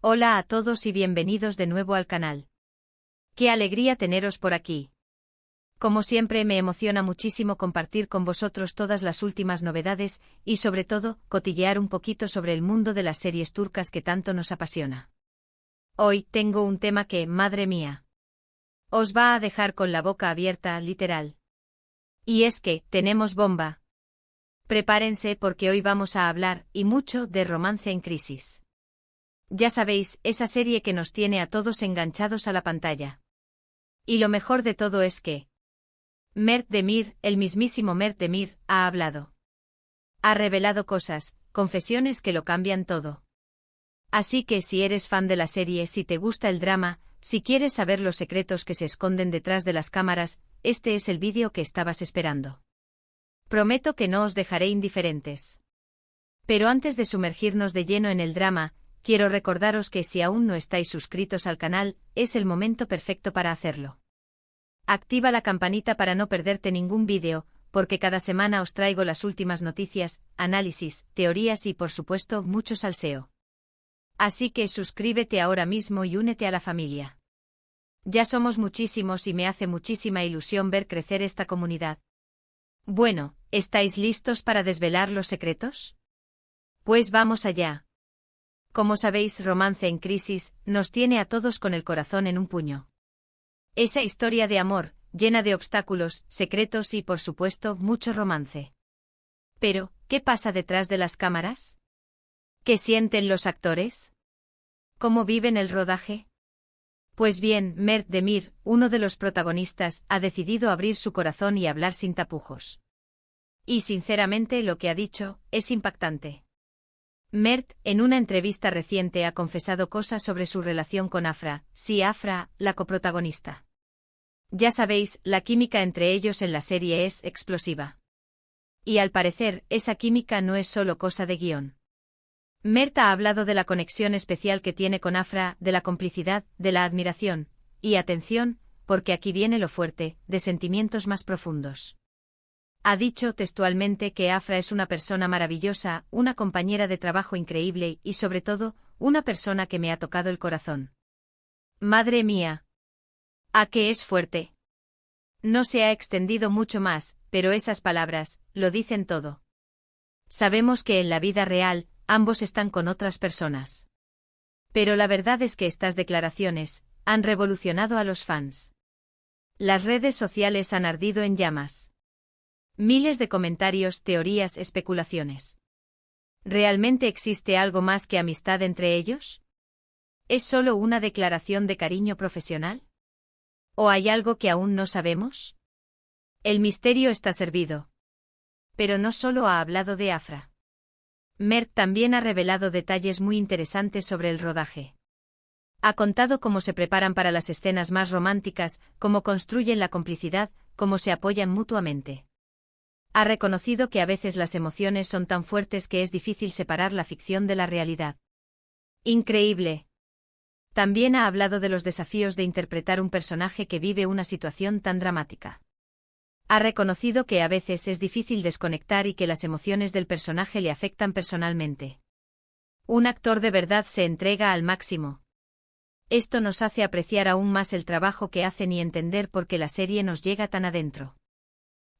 Hola a todos y bienvenidos de nuevo al canal. Qué alegría teneros por aquí. Como siempre me emociona muchísimo compartir con vosotros todas las últimas novedades y sobre todo, cotillear un poquito sobre el mundo de las series turcas que tanto nos apasiona. Hoy tengo un tema que, madre mía, os va a dejar con la boca abierta, literal. Y es que, tenemos bomba. Prepárense porque hoy vamos a hablar, y mucho, de Romance en Crisis. Ya sabéis, esa serie que nos tiene a todos enganchados a la pantalla. Y lo mejor de todo es que Mert Demir, el mismísimo Mert Demir, ha hablado. Ha revelado cosas, confesiones que lo cambian todo. Así que si eres fan de la serie, si te gusta el drama, si quieres saber los secretos que se esconden detrás de las cámaras, este es el vídeo que estabas esperando. Prometo que no os dejaré indiferentes. Pero antes de sumergirnos de lleno en el drama, quiero recordaros que si aún no estáis suscritos al canal, es el momento perfecto para hacerlo. Activa la campanita para no perderte ningún vídeo, porque cada semana os traigo las últimas noticias, análisis, teorías y por supuesto mucho salseo. Así que suscríbete ahora mismo y únete a la familia. Ya somos muchísimos y me hace muchísima ilusión ver crecer esta comunidad. Bueno, ¿estáis listos para desvelar los secretos? Pues vamos allá. Como sabéis, Romance en Crisis nos tiene a todos con el corazón en un puño. Esa historia de amor, llena de obstáculos, secretos y, por supuesto, mucho romance. Pero, ¿qué pasa detrás de las cámaras? ¿Qué sienten los actores? ¿Cómo viven el rodaje? Pues bien, Mert Demir, uno de los protagonistas, ha decidido abrir su corazón y hablar sin tapujos. Y sinceramente lo que ha dicho es impactante. Mert, en una entrevista reciente, ha confesado cosas sobre su relación con Afra, sí, Afra, la coprotagonista. Ya sabéis, la química entre ellos en la serie es explosiva. Y al parecer, esa química no es solo cosa de guión. Mert ha hablado de la conexión especial que tiene con Afra, de la complicidad, de la admiración, y atención, porque aquí viene lo fuerte, de sentimientos más profundos. Ha dicho textualmente que Afra es una persona maravillosa, una compañera de trabajo increíble y, sobre todo, una persona que me ha tocado el corazón. Madre mía. ¿A qué es fuerte? No se ha extendido mucho más, pero esas palabras lo dicen todo. Sabemos que en la vida real, ambos están con otras personas. Pero la verdad es que estas declaraciones han revolucionado a los fans. Las redes sociales han ardido en llamas. Miles de comentarios, teorías, especulaciones. ¿Realmente existe algo más que amistad entre ellos? ¿Es solo una declaración de cariño profesional? ¿O hay algo que aún no sabemos? El misterio está servido. Pero no solo ha hablado de Afra. Mert también ha revelado detalles muy interesantes sobre el rodaje. Ha contado cómo se preparan para las escenas más románticas, cómo construyen la complicidad, cómo se apoyan mutuamente. Ha reconocido que a veces las emociones son tan fuertes que es difícil separar la ficción de la realidad. Increíble. También ha hablado de los desafíos de interpretar un personaje que vive una situación tan dramática. Ha reconocido que a veces es difícil desconectar y que las emociones del personaje le afectan personalmente. Un actor de verdad se entrega al máximo. Esto nos hace apreciar aún más el trabajo que hacen y entender por qué la serie nos llega tan adentro.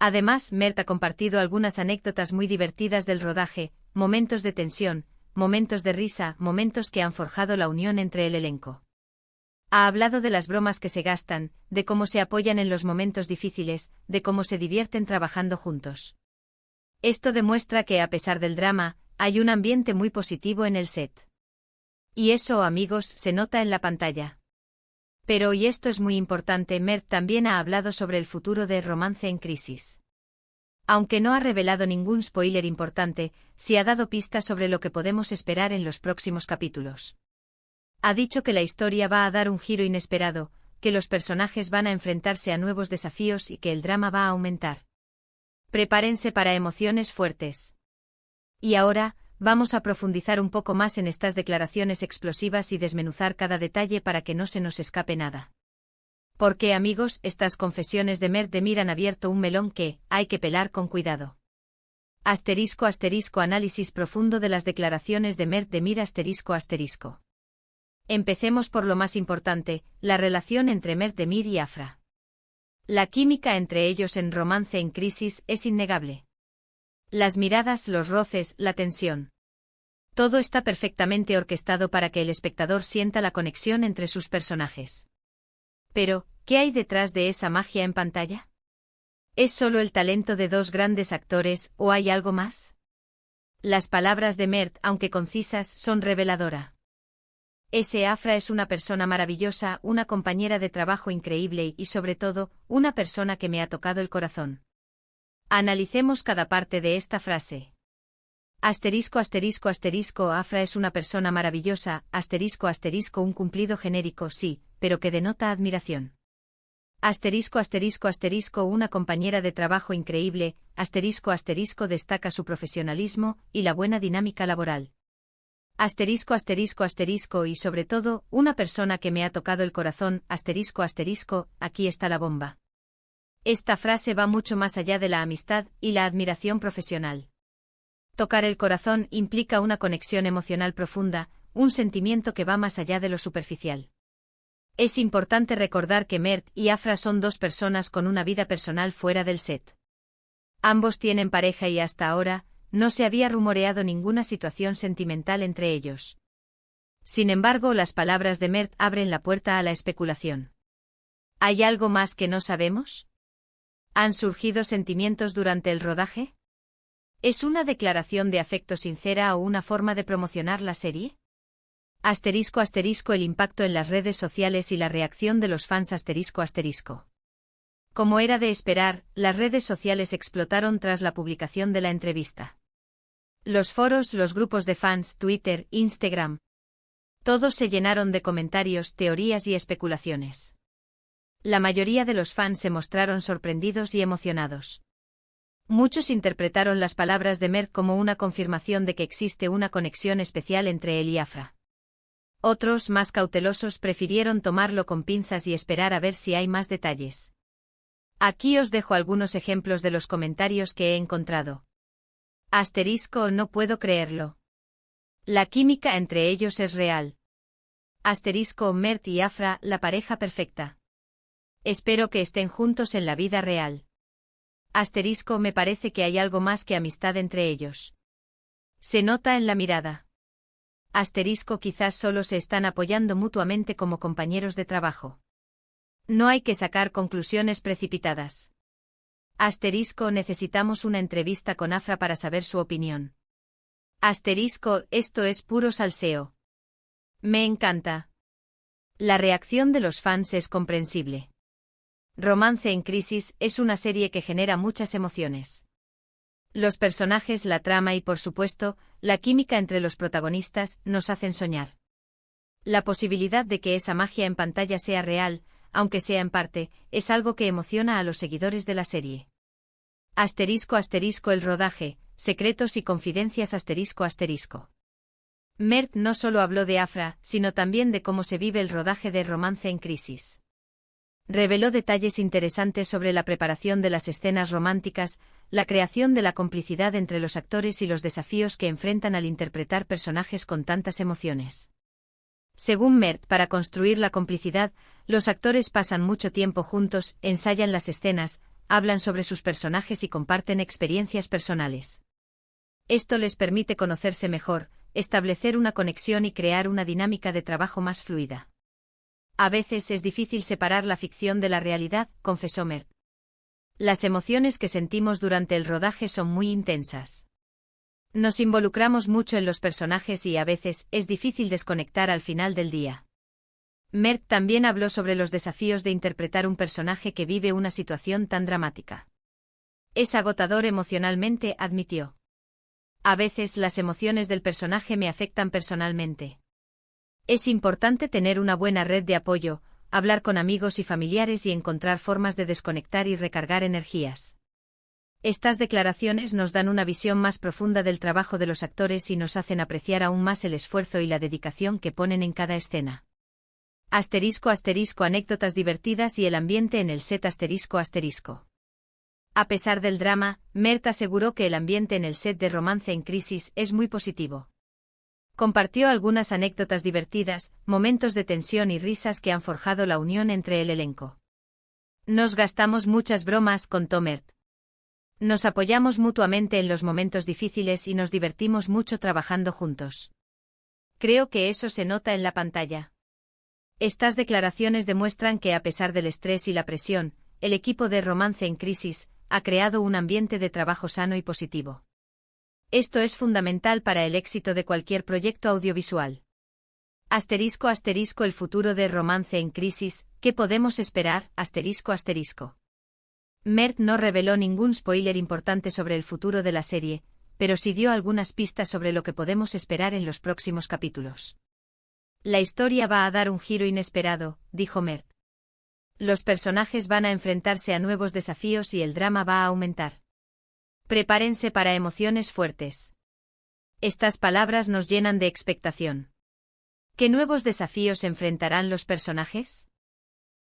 Además, Mert ha compartido algunas anécdotas muy divertidas del rodaje, momentos de tensión, momentos de risa, momentos que han forjado la unión entre el elenco. Ha hablado de las bromas que se gastan, de cómo se apoyan en los momentos difíciles, de cómo se divierten trabajando juntos. Esto demuestra que a pesar del drama, hay un ambiente muy positivo en el set. Y eso, amigos, se nota en la pantalla. Pero, y esto es muy importante, Mert también ha hablado sobre el futuro de Romance en Crisis. Aunque no ha revelado ningún spoiler importante, sí ha dado pistas sobre lo que podemos esperar en los próximos capítulos. Ha dicho que la historia va a dar un giro inesperado, que los personajes van a enfrentarse a nuevos desafíos y que el drama va a aumentar. Prepárense para emociones fuertes. Y ahora, vamos a profundizar un poco más en estas declaraciones explosivas y desmenuzar cada detalle para que no se nos escape nada. Porque, amigos, estas confesiones de Mert Demir han abierto un melón que hay que pelar con cuidado. *** Análisis profundo de las declaraciones de Mert Demir ***. Empecemos por lo más importante, la relación entre Mert Demir y Afra. La química entre ellos en Romance en Crisis es innegable. Las miradas, los roces, la tensión. Todo está perfectamente orquestado para que el espectador sienta la conexión entre sus personajes. Pero, ¿qué hay detrás de esa magia en pantalla? ¿Es solo el talento de dos grandes actores o hay algo más? Las palabras de Mert, aunque concisas, son reveladora. Afra es una persona maravillosa, una compañera de trabajo increíble y, sobre todo, una persona que me ha tocado el corazón. Analicemos cada parte de esta frase. Asterisco, asterisco, asterisco, Afra es una persona maravillosa, asterisco, asterisco, un cumplido genérico, sí, pero que denota admiración. Asterisco, asterisco, asterisco, una compañera de trabajo increíble, asterisco, asterisco, destaca su profesionalismo y la buena dinámica laboral. Asterisco, asterisco, asterisco, y sobre todo, una persona que me ha tocado el corazón, asterisco, asterisco, aquí está la bomba. Esta frase va mucho más allá de la amistad y la admiración profesional. Tocar el corazón implica una conexión emocional profunda, un sentimiento que va más allá de lo superficial. Es importante recordar que Mert y Afra son dos personas con una vida personal fuera del set. Ambos tienen pareja y hasta ahora, no se había rumoreado ninguna situación sentimental entre ellos. Sin embargo, las palabras de Mert abren la puerta a la especulación. ¿Hay algo más que no sabemos? ¿Han surgido sentimientos durante el rodaje? ¿Es una declaración de afecto sincera o una forma de promocionar la serie? Asterisco, asterisco, el impacto en las redes sociales y la reacción de los fans, asterisco, asterisco. Como era de esperar, las redes sociales explotaron tras la publicación de la entrevista. Los foros, los grupos de fans, Twitter, Instagram. Todos se llenaron de comentarios, teorías y especulaciones. La mayoría de los fans se mostraron sorprendidos y emocionados. Muchos interpretaron las palabras de Mert como una confirmación de que existe una conexión especial entre él y Afra. Otros, más cautelosos, prefirieron tomarlo con pinzas y esperar a ver si hay más detalles. Aquí os dejo algunos ejemplos de los comentarios que he encontrado. Asterisco, no puedo creerlo. La química entre ellos es real. Asterisco, Mert y Afra, la pareja perfecta. Espero que estén juntos en la vida real. Asterisco, me parece que hay algo más que amistad entre ellos. Se nota en la mirada. Asterisco, quizás solo se están apoyando mutuamente como compañeros de trabajo. No hay que sacar conclusiones precipitadas. Asterisco, necesitamos una entrevista con Afra para saber su opinión. Asterisco, esto es puro salseo. Me encanta. La reacción de los fans es comprensible. Romance en Crisis es una serie que genera muchas emociones. Los personajes, la trama y, por supuesto, la química entre los protagonistas nos hacen soñar. La posibilidad de que esa magia en pantalla sea real, aunque sea en parte, es algo que emociona a los seguidores de la serie. Asterisco, asterisco, el rodaje, secretos y confidencias, asterisco, asterisco. Mert no solo habló de Afra, sino también de cómo se vive el rodaje de Romance en Crisis. Reveló detalles interesantes sobre la preparación de las escenas románticas, la creación de la complicidad entre los actores y los desafíos que enfrentan al interpretar personajes con tantas emociones. Según Mert, para construir la complicidad, los actores pasan mucho tiempo juntos, ensayan las escenas, hablan sobre sus personajes y comparten experiencias personales. Esto les permite conocerse mejor, establecer una conexión y crear una dinámica de trabajo más fluida. A veces es difícil separar la ficción de la realidad, confesó Mert. Las emociones que sentimos durante el rodaje son muy intensas. Nos involucramos mucho en los personajes y a veces es difícil desconectar al final del día. Mert también habló sobre los desafíos de interpretar un personaje que vive una situación tan dramática. Es agotador emocionalmente, admitió. A veces las emociones del personaje me afectan personalmente. Es importante tener una buena red de apoyo, hablar con amigos y familiares y encontrar formas de desconectar y recargar energías. Estas declaraciones nos dan una visión más profunda del trabajo de los actores y nos hacen apreciar aún más el esfuerzo y la dedicación que ponen en cada escena. Asterisco, asterisco, anécdotas divertidas y el ambiente en el set, asterisco, asterisco. A pesar del drama, Mert aseguró que el ambiente en el set de Romance en Crisis es muy positivo. Compartió algunas anécdotas divertidas, momentos de tensión y risas que han forjado la unión entre el elenco. Nos gastamos muchas bromas, contó Mert. Nos apoyamos mutuamente en los momentos difíciles y nos divertimos mucho trabajando juntos. Creo que eso se nota en la pantalla. Estas declaraciones demuestran que a pesar del estrés y la presión, el equipo de Romance en Crisis ha creado un ambiente de trabajo sano y positivo. Esto es fundamental para el éxito de cualquier proyecto audiovisual. *** El futuro de Romance en Crisis, ¿qué podemos esperar? *** Mert no reveló ningún spoiler importante sobre el futuro de la serie, pero sí dio algunas pistas sobre lo que podemos esperar en los próximos capítulos. La historia va a dar un giro inesperado, dijo Mert. Los personajes van a enfrentarse a nuevos desafíos y el drama va a aumentar. Prepárense para emociones fuertes. Estas palabras nos llenan de expectación. ¿Qué nuevos desafíos enfrentarán los personajes?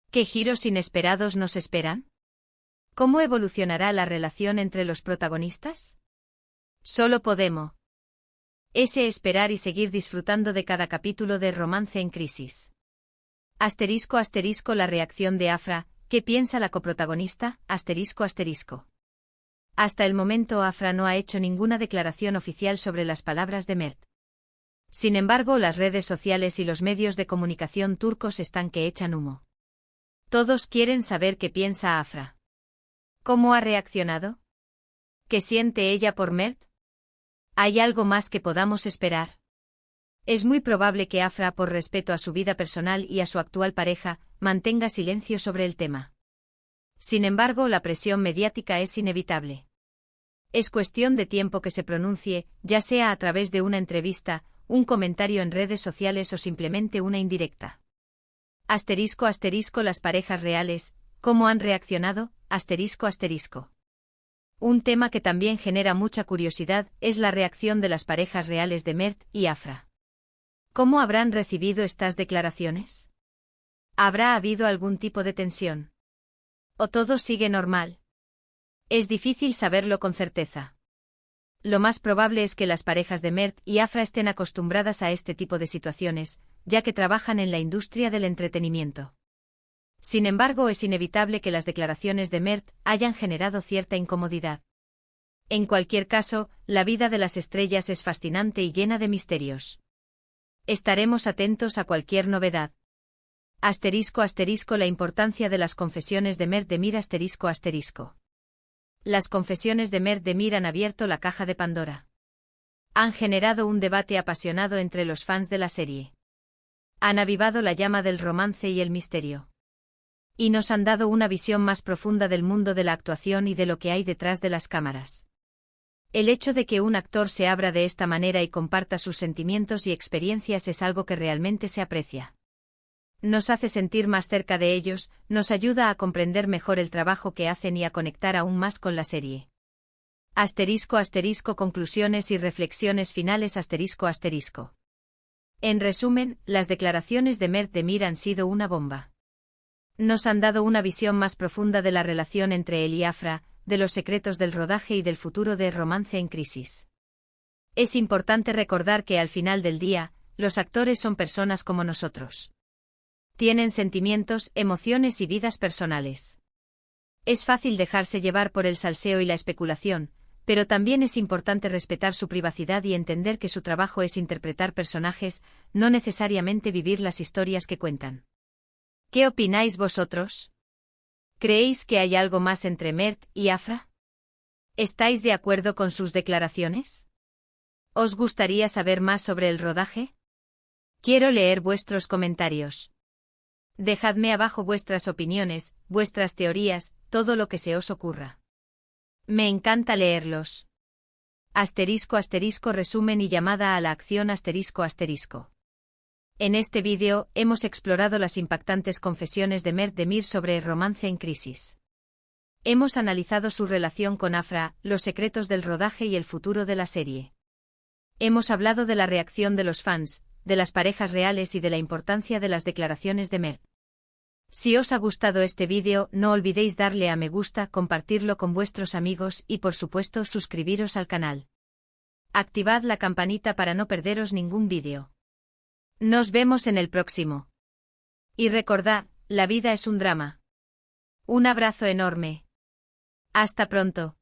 ¿Qué giros inesperados nos esperan? ¿Cómo evolucionará la relación entre los protagonistas? Solo podemos esperar y seguir disfrutando de cada capítulo de Romance en Crisis. *** La reacción de Afra, ¿qué piensa la coprotagonista? *** Hasta el momento Afra no ha hecho ninguna declaración oficial sobre las palabras de Mert. Sin embargo, las redes sociales y los medios de comunicación turcos están que echan humo. Todos quieren saber qué piensa Afra. ¿Cómo ha reaccionado? ¿Qué siente ella por Mert? ¿Hay algo más que podamos esperar? Es muy probable que Afra, por respeto a su vida personal y a su actual pareja, mantenga silencio sobre el tema. Sin embargo, la presión mediática es inevitable. Es cuestión de tiempo que se pronuncie, ya sea a través de una entrevista, un comentario en redes sociales o simplemente una indirecta. *** Las parejas reales, ¿cómo han reaccionado? *** Un tema que también genera mucha curiosidad es la reacción de las parejas reales de Mert y Afra. ¿Cómo habrán recibido estas declaraciones? ¿Habrá habido algún tipo de tensión? ¿O todo sigue normal? Es difícil saberlo con certeza. Lo más probable es que las parejas de Mert y Afra estén acostumbradas a este tipo de situaciones, ya que trabajan en la industria del entretenimiento. Sin embargo, es inevitable que las declaraciones de Mert hayan generado cierta incomodidad. En cualquier caso, la vida de las estrellas es fascinante y llena de misterios. Estaremos atentos a cualquier novedad. *** La importancia de las confesiones de Mert Demir ***. Las confesiones de Mert Demir han abierto la caja de Pandora. Han generado un debate apasionado entre los fans de la serie. Han avivado la llama del romance y el misterio. Y nos han dado una visión más profunda del mundo de la actuación y de lo que hay detrás de las cámaras. El hecho de que un actor se abra de esta manera y comparta sus sentimientos y experiencias es algo que realmente se aprecia. Nos hace sentir más cerca de ellos, nos ayuda a comprender mejor el trabajo que hacen y a conectar aún más con la serie. *** Conclusiones y reflexiones finales ***. En resumen, las declaraciones de Mert Demir han sido una bomba. Nos han dado una visión más profunda de la relación entre él y Afra, de los secretos del rodaje y del futuro de Romance en Crisis. Es importante recordar que al final del día, los actores son personas como nosotros. Tienen sentimientos, emociones y vidas personales. Es fácil dejarse llevar por el salseo y la especulación, pero también es importante respetar su privacidad y entender que su trabajo es interpretar personajes, no necesariamente vivir las historias que cuentan. ¿Qué opináis vosotros? ¿Creéis que hay algo más entre Mert y Afra? ¿Estáis de acuerdo con sus declaraciones? ¿Os gustaría saber más sobre el rodaje? Quiero leer vuestros comentarios. Dejadme abajo vuestras opiniones, vuestras teorías, todo lo que se os ocurra. Me encanta leerlos. *** Resumen y llamada a la acción ***. En este vídeo, hemos explorado las impactantes confesiones de Mert Demir sobre Romance en Crisis. Hemos analizado su relación con Afra, los secretos del rodaje y el futuro de la serie. Hemos hablado de la reacción de los fans, de las parejas reales y de la importancia de las declaraciones de Mert. Si os ha gustado este vídeo, no olvidéis darle a me gusta, compartirlo con vuestros amigos y por supuesto suscribiros al canal. Activad la campanita para no perderos ningún vídeo. Nos vemos en el próximo. Y recordad, la vida es un drama. Un abrazo enorme. Hasta pronto.